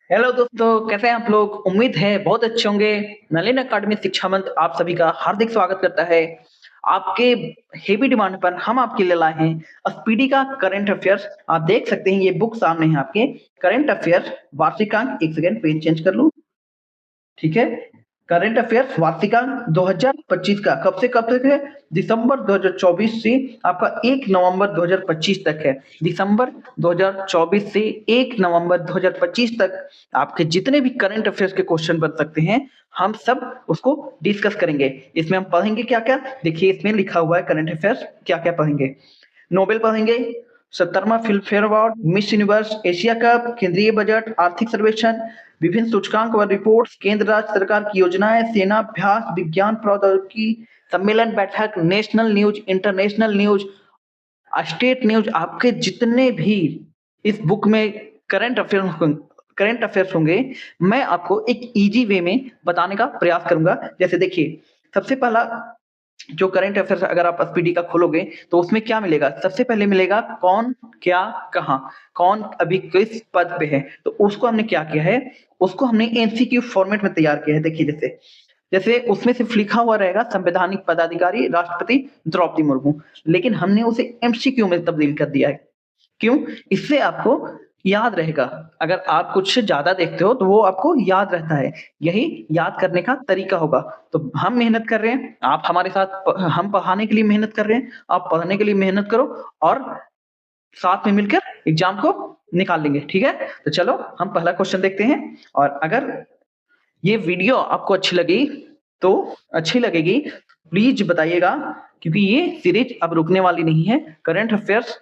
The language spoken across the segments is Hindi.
हेलो दोस्तों, कैसे हैं आप लोग? उम्मीद है बहुत अच्छे होंगे। नलिन अकादमी शिक्षा मंच आप सभी का हार्दिक स्वागत करता है। आपके हेवी डिमांड पर हम आपके लिए लाए हैं स्पीडी का करंट अफेयर्स। आप देख सकते हैं ये बुक सामने है आपके। करंट अफेयर्स वार्षिकांक, एक सेकेंड पेन चेंज कर लूं। ठीक है, करंट अफेयर्स वार्षिकांक 2025 का कब से कब तक है? दिसंबर 2024 से आपका 1 नवंबर 2025 तक है। दिसंबर 2024 से 1 नवंबर 2025 तक आपके जितने भी करंट अफेयर्स के क्वेश्चन बन सकते हैं, हम सब उसको डिस्कस करेंगे। इसमें हम पढ़ेंगे क्या क्या, देखिए इसमें लिखा हुआ है करंट अफेयर्स क्या क्या पढ़ेंगे। नोबेल पढ़ेंगे, 70वां Filmfare award, Miss Universe, Asia cup, केंद्रीय बजट, आर्थिक सर्वेक्षण, विभिन्न सूचकांक व रिपोर्ट्स, केंद्र राज्य सरकार की योजनाएं, सेना अभ्यास, विज्ञान प्रौद्योगिकी, सम्मेलन बैठक, national news, international news, state news. आपके जितने भी इस बुक में करंट अफेयर्स करंट अफेयर्स होंगे, मैं आपको एक इजी वे में बताने का प्रयास करूंगा। जैसे देखिए, सबसे पहला जो करंट अफेयर्स अगर आप एसपीडी का खोलोगे तो उसमें क्या मिलेगा? सबसे पहले मिलेगा कौन, क्या, कहां। कौन अभी किस पद पे है, तो उसको हमने क्या किया है, उसको हमने एमसीक्यू फॉर्मेट में तैयार किया है। देखिए जैसे जैसे उसमें सिर्फ लिखा हुआ रहेगा संवैधानिक पदाधिकारी राष्ट्रपति द्रौपदी मुर्मू, लेकिन हमने उसे एमसीक्यू में तब्दील कर दिया है। क्यों? इससे आपको याद रहेगा। अगर आप कुछ ज्यादा देखते हो तो वो आपको याद रहता है। यही याद करने का तरीका होगा। तो हम मेहनत कर रहे हैं, आप हमारे साथ हम पढ़ाने के लिए मेहनत कर रहे हैं, आप पढ़ने के लिए मेहनत करो और साथ में मिलकर एग्जाम को निकाल लेंगे। ठीक है, तो चलो हम पहला क्वेश्चन देखते हैं। और अगर ये वीडियो आपको अच्छी लगी तो अच्छी लगेगी प्लीज बताइएगा, क्योंकि ये सीरीज अब रुकने वाली नहीं है। करंट अफेयर्स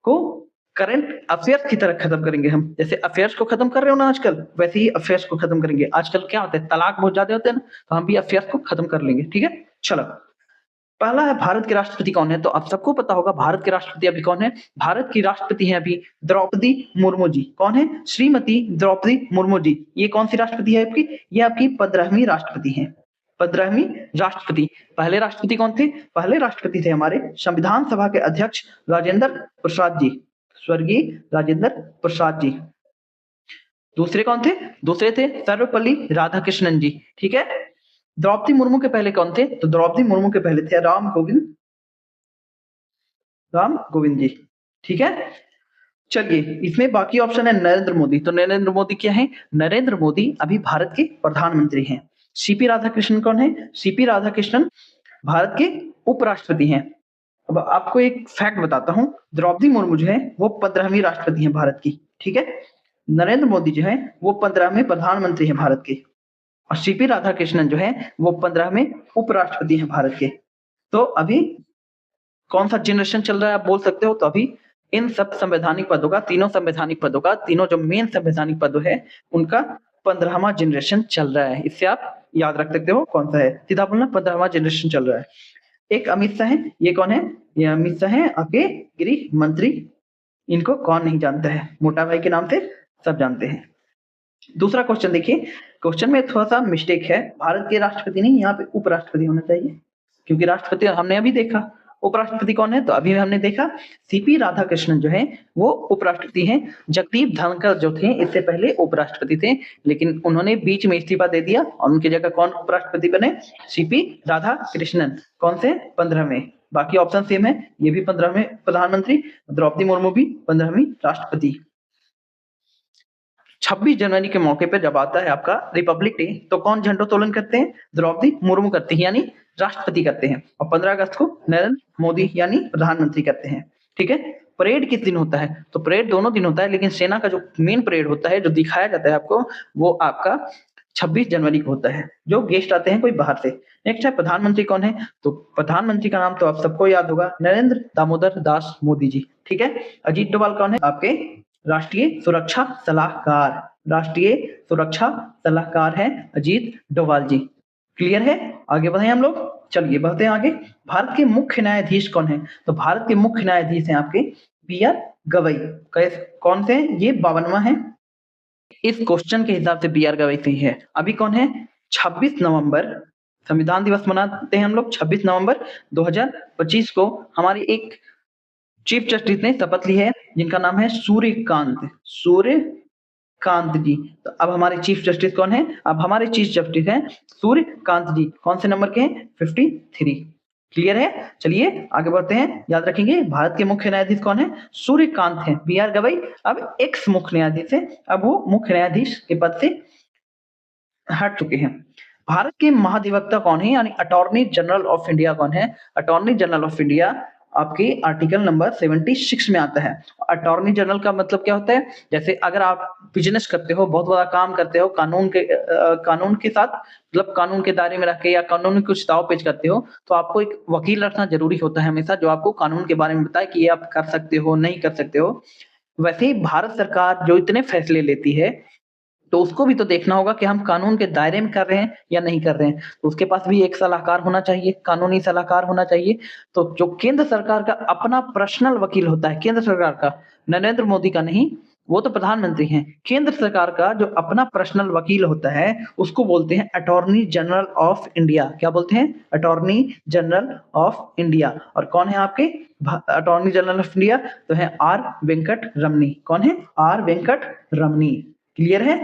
को करंट अफेयर्स की तरह खत्म करेंगे हम। जैसे अफेयर्स को खत्म कर रहे हो ना आजकल, वैसे ही अफेयर्स को खत्म करेंगे। आजकल क्या होता है, तलाक बहुत ज्यादा होते हैं ना, तो हम भी अफेयर्स को खत्म कर लेंगे। ठीक है, चलो। पहला है भारत के राष्ट्रपति कौन है? तो आप सबको पता होगा भारत के राष्ट्रपति अभी कौन है। भारत की राष्ट्रपति है अभी द्रौपदी मुर्मू जी। कौन है? श्रीमती द्रौपदी मुर्मू जी। ये कौन सी राष्ट्रपति है आपकी? ये आपकी 15वीं राष्ट्रपति है। 15वीं राष्ट्रपति। पहले राष्ट्रपति कौन थे? पहले राष्ट्रपति थे हमारे संविधान सभा के अध्यक्ष राजेंद्र प्रसाद जी, स्वर्गीय राजेंद्र प्रसाद जी। दूसरे कौन थे? दूसरे थे सर्वपल्ली राधाकृष्णन जी। ठीक है। द्रौपदी मुर्मू के पहले कौन थे? तो द्रौपदी मुर्मू के पहले थे राम गोविंद जी। ठीक है, चलिए इसमें बाकी ऑप्शन है नरेंद्र मोदी। तो नरेंद्र मोदी क्या है? नरेंद्र मोदी अभी भारत के प्रधानमंत्री हैं। सीपी राधाकृष्णन कौन है? सीपी राधाकृष्णन भारत के उपराष्ट्रपति हैं। अब आपको एक फैक्ट बताता हूं, द्रौपदी मुर्मू जो है वो 15वीं राष्ट्रपति हैं भारत की। ठीक है, नरेंद्र मोदी जो है वो 15वें प्रधानमंत्री हैं भारत के, और सीपी राधाकृष्णन जो है वो 15वें उपराष्ट्रपति हैं भारत के। तो अभी कौन सा जनरेशन चल रहा है आप बोल सकते हो? तो अभी इन सब संवैधानिक पदों का, तीनों संवैधानिक पदों का, तीनों जो मेन संवैधानिक पद है उनका 15वां जनरेशन चल रहा है। इससे आप याद रख सकते हो कौन सा है। सीधा बोलना, 15वां जनरेशन चल रहा है। एक अमित शाह है, ये कौन है? ये अमित शाह है आपके गृह मंत्री। इनको कौन नहीं जानता है, मोटा भाई के नाम से सब जानते हैं। दूसरा क्वेश्चन देखिए, क्वेश्चन में थोड़ा सा मिस्टेक है। भारत के राष्ट्रपति नहीं, यहाँ पे उपराष्ट्रपति होना चाहिए, क्योंकि राष्ट्रपति हमने अभी देखा। उपराष्ट्रपति कौन है? तो अभी हमने देखा सीपी राधाकृष्णन जो है वो उपराष्ट्रपति हैं। जगदीप धनखड़ जो थे इससे पहले उपराष्ट्रपति थे, लेकिन उन्होंने बीच में इस्तीफा दे दिया और उनकी जगह कौन उपराष्ट्रपति बने? सीपी राधाकृष्णन। कौन से? 15वें। बाकी ऑप्शन सेम है, ये भी 15वें प्रधानमंत्री, द्रौपदी मुर्मू भी 15वीं राष्ट्रपति। 26 जनवरी के मौके पर जब आता है आपका रिपब्लिक डे, तो कौन झंडोत्तोलन करते हैं? द्रौपदी मुर्मू करती है, यानी राष्ट्रपति करते हैं। और 15 अगस्त को नरेंद्र मोदी यानी प्रधानमंत्री करते हैं। ठीक है। परेड किस दिन होता है? तो परेड दोनों दिन होता है, लेकिन सेना का जो मेन परेड होता है, जो दिखाया जाता है आपको, वो आपका 26 जनवरी को होता है, जो गेस्ट आते हैं कोई बाहर से। नेक्स्ट है प्रधानमंत्री कौन है? तो प्रधानमंत्री का नाम तो आप सबको याद होगा, नरेंद्र दामोदर दास मोदी जी। ठीक है। अजीत डोभाल कौन है? आपके राष्ट्रीय सुरक्षा सलाहकार। राष्ट्रीय सुरक्षा सलाहकार है अजीत डोभाल जी। क्लियर है? आगे बढ़े हम लोग, चलिए बढ़ते हैं आगे। भारत के मुख्य न्यायाधीश कौन है? तो भारत के मुख्य न्यायाधीश हैं आपके बी आर गवई। कौन से? ये 52वां है। इस क्वेश्चन के हिसाब से बी आर गवई सही है। अभी कौन है? 26 नवंबर संविधान दिवस मनाते हैं हम लोग। 26 नवंबर 2025 को हमारी एक चीफ जस्टिस ने शपथ ली है, जिनका नाम है सूर्यकांत। सूर्यकांत सूर्यकांत जी। तो अब हमारे चीफ जस्टिस कौन है? अब हमारे चीफ जस्टिस हैं सूर्यकांत जी। कौन से नंबर के हैं? 53। क्लियर है? चलिए आगे बढ़ते हैं। याद रखेंगे भारत के मुख्य न्यायाधीश कौन है? सूर्यकांत हैं। बी.आर. गवई अब एक्स मुख्य न्यायाधीश है, अब वो मुख्य न्यायाधीश के पद से हट चुके हैं। भारत के महाधिवक्ता कौन है? यानी अटॉर्नी जनरल ऑफ इंडिया कौन है? अटॉर्नी जनरल ऑफ इंडिया आपके आर्टिकल नंबर 76 में आता है। अटॉर्नी जनरल का मतलब क्या होता है? जैसे अगर आप बिजनेस करते हो, बहुत बड़ा काम करते हो, कानून के साथ मतलब कानून के दायरे में रख के या कानून में कुछ दाव पेच करते हो, तो आपको एक वकील रखना जरूरी होता है हमेशा, जो आपको कानून के बारे में बताए कि ये आप कर सकते हो, नहीं कर सकते हो। वैसे ही भारत सरकार जो इतने फैसले लेती है, तो उसको भी तो देखना होगा कि हम कानून के दायरे में कर रहे हैं या नहीं कर रहे हैं। तो उसके पास भी एक सलाहकार होना चाहिए, कानूनी सलाहकार होना चाहिए। तो जो केंद्र सरकार का अपना पर्सनल वकील होता है, केंद्र सरकार का, नरेंद्र मोदी का नहीं, वो तो प्रधानमंत्री हैं। केंद्र सरकार का जो अपना पर्सनल वकील होता है, उसको बोलते हैं अटॉर्नी जनरल ऑफ इंडिया। क्या बोलते हैं? Attorney general of India. और कौन है आपके अटॉर्नी जनरल ऑफ इंडिया? तो है आर वेंकट रमनी। कौन है? Are Venkat Ramani. क्लियर है?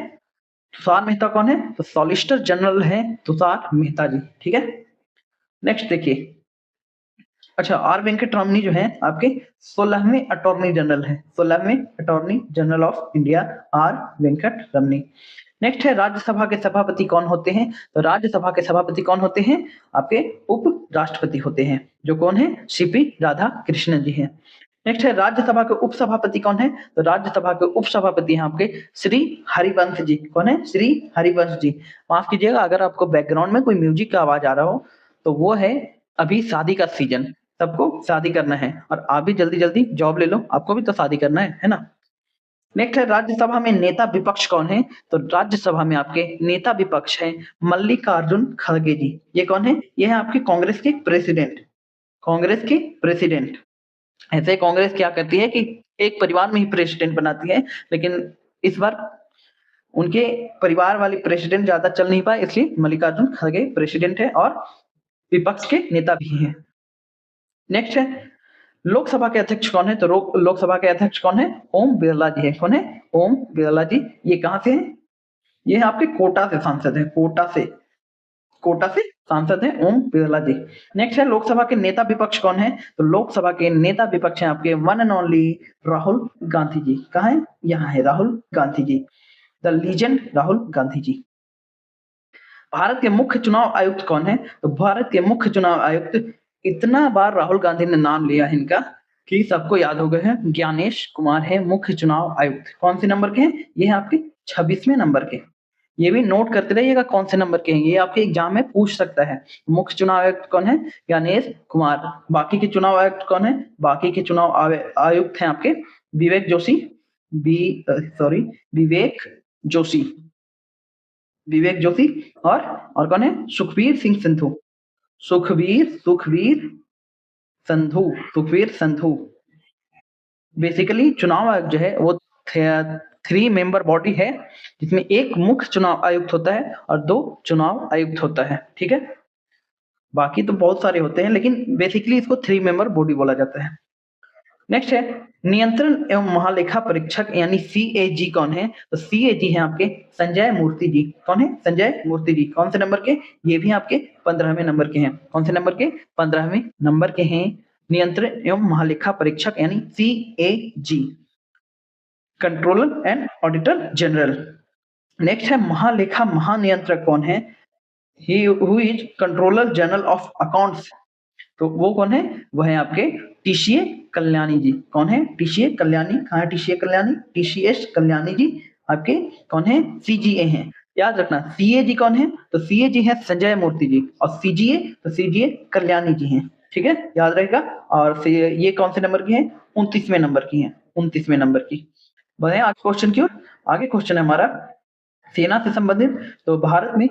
तुषार मेहता कौन है? तो सॉलिसिटर जनरल है तुषार मेहता जी। ठीक है, नेक्स्ट देखिए। अच्छा, आर वेंकट रमनी जो है आपके 16वें अटॉर्नी जनरल है, 16वें attorney general of India R Venkat Ramani. Next है राज्यसभा के सभापति कौन होते हैं? तो राज्यसभा के सभापति कौन होते हैं? आपके उप राष्ट्रपति होते हैं, जो कौन है? सीपी राधा कृष्णन जी हैं। नेक्स्ट है राज्यसभा के उपसभापति कौन है? तो राज्यसभा के उपसभापति हैं आपके श्री हरिवंश जी। कौन है? श्री हरिवंश जी। माफ कीजिएगा अगर आपको बैकग्राउंड में कोई म्यूजिक का आवाज आ रहा हो, तो वो है अभी शादी का सीजन, सबको शादी करना है और आप भी जल्दी जल्दी जॉब ले लो, आपको भी तो शादी करना है ना। नेक्स्ट है राज्यसभा में नेता विपक्ष कौन है? तो राज्यसभा में आपके नेता विपक्ष है मल्लिकार्जुन खड़गे जी। ये कौन है? ये है आपके कांग्रेस के प्रेसिडेंट, कांग्रेस के प्रेसिडेंट। ऐसे कांग्रेस क्या करती है कि एक परिवार में ही प्रेसिडेंट बनाती है, लेकिन इस बार उनके परिवार वाले प्रेसिडेंट ज्यादा चल नहीं पाए, इसलिए मल्लिकार्जुन खड़गे प्रेसिडेंट है और विपक्ष के नेता भी हैं। नेक्स्ट है लोकसभा के अध्यक्ष कौन है? तो लोकसभा के अध्यक्ष कौन है? ओम बिरला जी है। कौन है? ओम बिरला जी। ये कहां से है? ये आपके कोटा से सांसद है, कोटा से सांसद है ओम बिरला जी। नेक्स्ट है लोकसभा के नेता विपक्ष कौन है? तो लोकसभा के नेता विपक्ष हैं आपके one and only Rahul Gandhi ji. कहाँ है? यहाँ है राहुल गांधी जी, द लीजेंड राहुल गांधी जी। भारत के मुख्य चुनाव आयुक्त कौन है? तो भारत के मुख्य चुनाव आयुक्त, इतना बार राहुल गांधी ने नाम लिया है इनका कि सबको याद हो गए हैं, ज्ञानेश कुमार है मुख्य चुनाव आयुक्त। कौन से नंबर के हैं? ये है आपके 26वें नंबर के। ये भी नोट करते रहिएगा कौन से नंबर के हैं, ये आपके एग्जाम में पूछ सकता है। मुख्य चुनाव आयुक्त कौन है? ज्ञानेश कुमार। बाकी के चुनाव आयुक्त कौन है? बाकी के चुनाव आयुक्त हैं आपके विवेक जोशी, विवेक जोशी, विवेक जोशी और कौन है? सुखबीर सिंह संधू, सुखबीर संधू। बेसिकली चुनाव आयोग जो है वो 3 मेंबर बॉडी है, जिसमें एक मुख्य चुनाव आयुक्त होता है और 2 चुनाव आयुक्त होता है। ठीक है, बाकी तो बहुत सारे होते हैं, लेकिन बेसिकली इसको 3 मेंबर बॉडी बोला जाता है। नेक्स्ट है नियंत्रण एवं महालेखा परीक्षक यानी सीएजी कौन है? तो सीएजी है आपके संजय मूर्ति जी। कौन है? संजय मूर्ति जी। कौन से नंबर के? ये भी आपके 15वें नंबर के हैं। कौन से नंबर के? 15वें नंबर के हैं नियंत्रण एवं महालेखा परीक्षक यानी CAG, controller and auditor general. Next है महालेखा महानियंत्रक कौन है? He who is controller general of accounts. तो वो कौन है? वो है आपके टीसीए कल्याणी जी। कौन है? टीसीए कल्याणी। कहाँ है टीसीए कल्याणी? टीसीएस कल्याणी जी आपके कौन है? सीजीए हैं। याद रखना सीएजी कौन है? तो सीएजी है संजय मूर्ति जी और सीजीए तो सीजीए कल्याणी जी हैं। ठीक है, याद रहेगा। और ये कौन से नंबर की है? 29वें नंबर की है, 29वें नंबर की। बढ़े आज क्वेश्चन की ओर। आगे क्वेश्चन है हमारा सेना से संबंधित। तो भारत में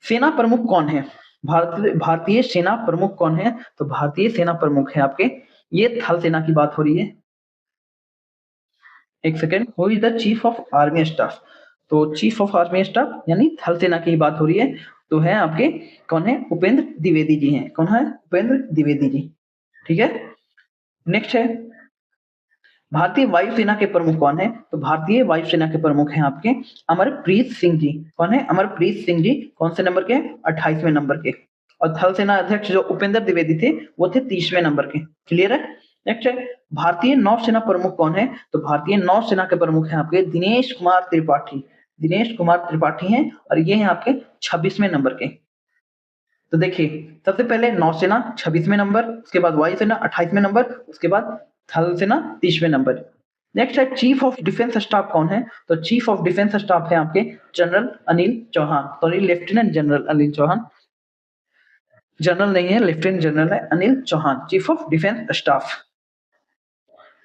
सेना प्रमुख कौन है? भारतीय सेना प्रमुख कौन है? तो भारतीय सेना प्रमुख है आपके, ये थल सेना की बात हो रही है। एक second, who is the chief of army staff? तो चीफ ऑफ आर्मी स्टाफ यानी थल सेना की बात हो रही है, तो है आपके कौन है? उपेंद्र द्विवेदी जी हैं। कौन है? उपेंद्र द्विवेदी जी। ठीक है, नेक्स्ट है भारतीय वायुसेना के प्रमुख कौन है? तो भारतीय वायुसेना के प्रमुख हैं आपके अमरप्रीत सिंह जी। कौन है? अमरप्रीत सिंह जी। कौन से नंबर के? 28वें नंबर के। और थल सेना अध्यक्ष जो उपेंद्र द्विवेदी थे वो थे 30वें नंबर के। क्लियर है? नेक्स्ट है भारतीय नौसेना प्रमुख कौन है? तो भारतीय नौसेना के प्रमुख हैं आपके दिनेश कुमार त्रिपाठी। दिनेश कुमार त्रिपाठी हैं और ये हैं आपके 26वें नंबर के। तो देखिए सबसे पहले नौसेना 26वें नंबर, उसके बाद वायुसेना 28वें नंबर, उसके बाद थल सेना 30वें नंबर। नेक्स्ट है चीफ ऑफ डिफेंस स्टाफ कौन है? तो चीफ ऑफ डिफेंस स्टाफ है आपके general Anil Chauhan, sorry lieutenant general Anil Chauhan. General नहीं है, लेफ्टिनेंट जनरल है Anil Chauhan, chief of defence staff.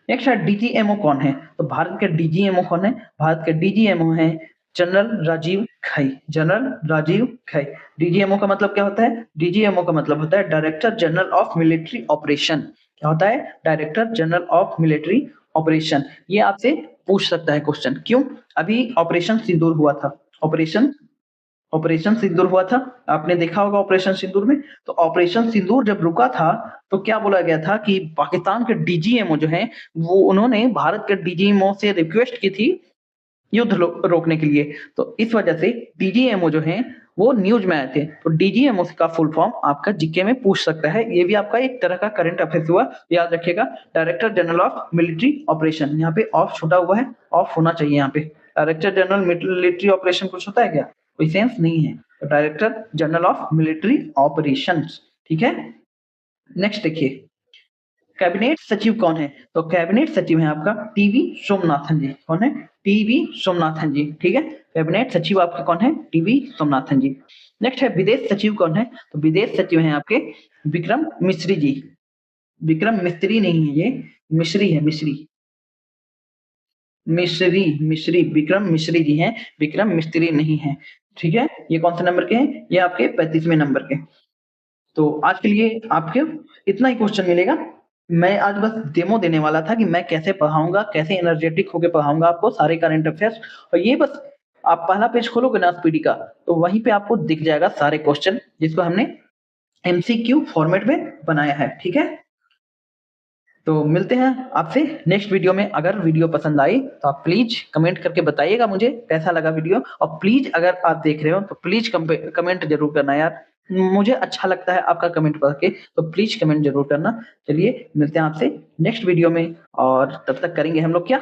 Next है डीजीएमओ कौन है? तो भारत के डीजीएमओ कौन है? भारत के डीजीएमओ है जनरल राजीव खई। जनरल राजीव खई। डीजीएमओ का मतलब क्या होता है? डीजीएमओ का मतलब होता है director general of military operation. क्या होता है? Director general of military operation. ये आपसे पूछ सकता है क्वेश्चन। क्यों? अभी ऑपरेशन सिंदूर हुआ था। ऑपरेशन सिंदूर हुआ था, आपने देखा होगा ऑपरेशन सिंदूर में। तो ऑपरेशन सिंदूर जब रुका था तो क्या बोला गया था कि पाकिस्तान के डीजीएमओ जो हैं वो उन्होंने भारत के डीजीएमओ से रिक्वेस्ट की थी युद्ध रोकने के लिए। तो इस वजह से डीजीएमओ जो हैं वो न्यूज में आए थे। तो डीजीएमओ का फुल फॉर्म आपका जीके में पूछ सकता है। ये भी आपका एक तरह का करंट अफेयर्स हुआ, याद रखिएगा। Director general of military operation, यहाँ पे ऑफ छूटा हुआ है, ऑफ होना चाहिए यहाँ पे। डायरेक्टर जनरल मिलिट्री ऑपरेशन कुछ होता है क्या? कोई सेंस नहीं है। तो director general of military operations, ठीक है। नेक्स्ट देखिए कैबिनेट सचिव कौन है? तो कैबिनेट सचिव है आपका टीवी सोमनाथन जी। कौन है? टीवी सोमनाथन जी, ठीक है। कैबिनेट सचिव आपका कौन है? टीवी सोमनाथन जी। नेक्स्ट है विदेश सचिव कौन है? तो विदेश सचिव हैं आपके विक्रम मिश्री जी। विक्रम मिस्त्री नहीं है, ये मिश्री है, मिश्री मिश्री मिश्री विक्रम मिश्री जी हैं, विक्रम मिस्त्री नहीं है, ठीक है। ये कौन से नंबर के हैं? ये आपके 35वें नंबर के। तो आज के लिए आपके इतना ही क्वेश्चन मिलेगा। मैं आज बस डेमो देने वाला था कि मैं कैसे पढ़ाऊंगा, कैसे एनर्जेटिक होकर पढ़ाऊंगा आपको सारे करंट अफेयर्स। और ये बस आप पहला पेज खोलोगे ना स्पीडी का, तो वहीं पे आपको दिख जाएगा सारे क्वेश्चन जिसको हमने एमसीक्यू फॉर्मेट में बनाया है, ठीक है। तो मिलते हैं आपसे नेक्स्ट वीडियो में। अगर वीडियो पसंद आई तो आप प्लीज कमेंट करके बताइएगा मुझे कैसा लगा वीडियो। और प्लीज अगर आप देख रहे हो तो प्लीज कमेंट जरूर करना यार, मुझे अच्छा लगता है आपका कमेंट पढ़ के। तो प्लीज कमेंट जरूर करना। चलिए मिलते हैं आपसे नेक्स्ट वीडियो में, और तब तक करेंगे हम लोग क्या,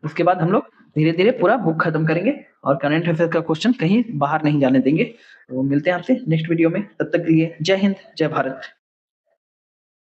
उसके बाद हम लोग धीरे धीरे पूरा बुक खत्म करेंगे और करंट अफेयर का क्वेश्चन कहीं बाहर नहीं जाने देंगे। तो मिलते हैं आपसे नेक्स्ट वीडियो में, तब तक के लिए जय हिंद जय भारत।